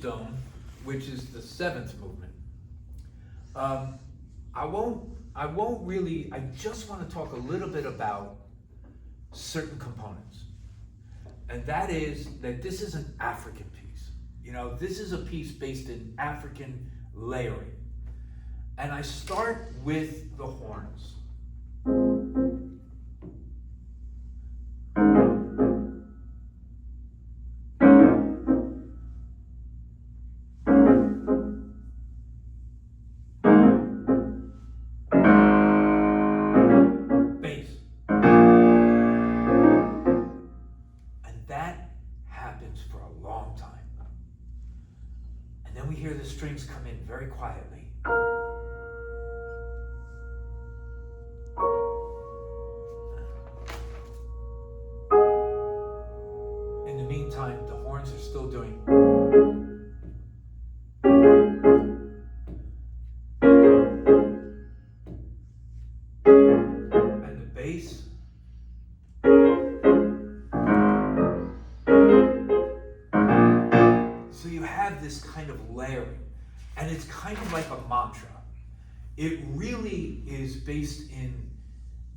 Dome, which is the seventh movement. I won't really, I just want to talk a little bit about certain components. And that is that this is an African piece. You know, this is a piece based in African layering. And I start with the horns. We hear the strings come in very quietly. In the meantime, the horns are still doing. And the bass. So you have this kind of layering, and it's kind of like a mantra. It really is based in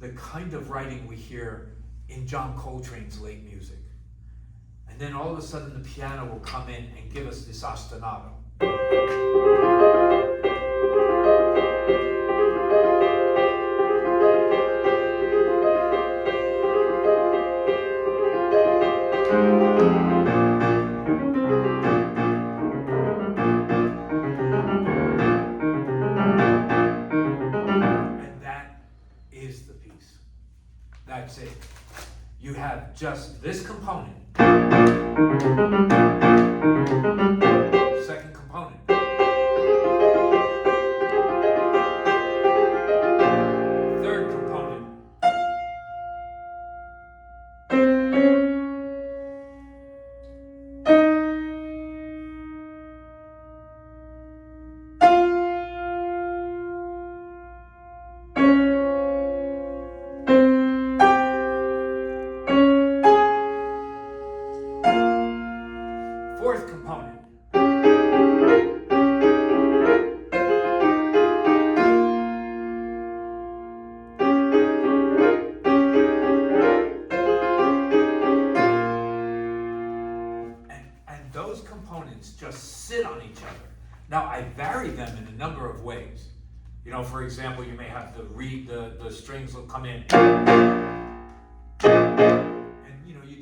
the kind of writing we hear in John Coltrane's late music. And then all of a sudden the piano will come in and give us this ostinato. That's it. You have just this component. Second component. Third component. Fourth component. And those components just sit on each other. Now, I vary them in a number of ways. You know, for example, you may have the strings will come in.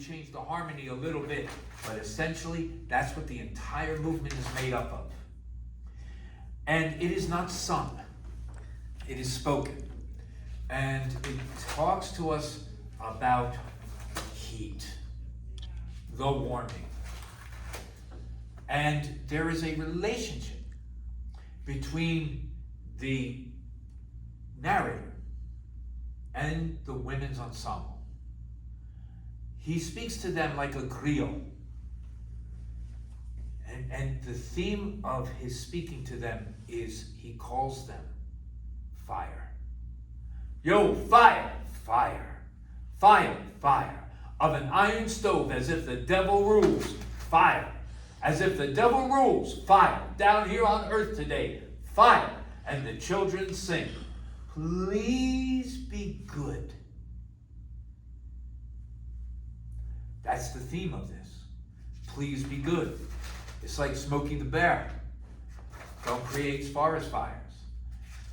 Change the harmony a little bit, but essentially that's what the entire movement is made up of. And it is not sung, it is spoken. And it talks to us about heat, the warming. And there is a relationship between the narrator and the women's ensemble. He speaks to them like a griot. And the theme of his speaking to them is he calls them fire. Yo, fire, fire, fire, fire. Of an iron stove as if the devil rules, fire. As if the devil rules, fire. Down here on earth today, fire. And the children sing, please be good. That's the theme of this. Please be good. It's like Smokey the Bear. Don't create forest fires.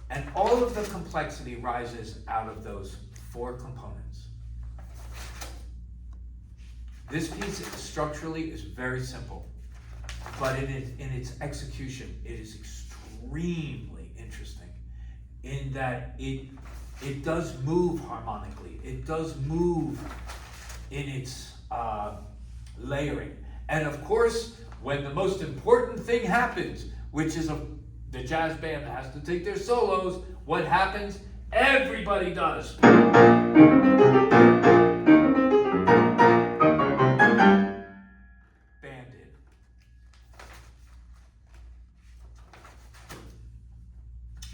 And all of the complexity rises out of those four components. This piece structurally is very simple, but in its execution, it is extremely interesting in that it does move harmonically. It does move in its layering. And of course, when the most important thing happens, which is the jazz band has to take their solos, what happens? Everybody does. Banded.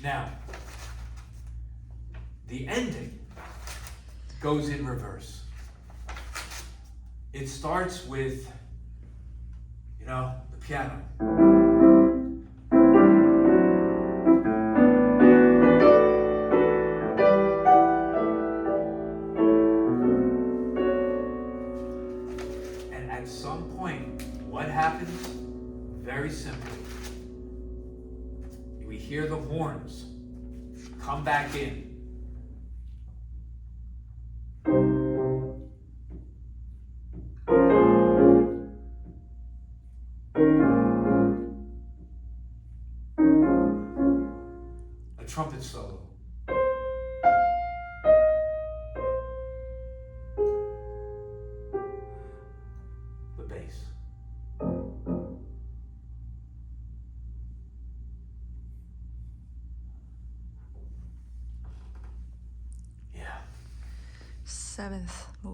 Now, the ending goes in reverse. It starts with, the piano. And at some point, what happens? Very simply, we hear the horns come back in. A trumpet solo. The bass. Yeah. Seventh movement.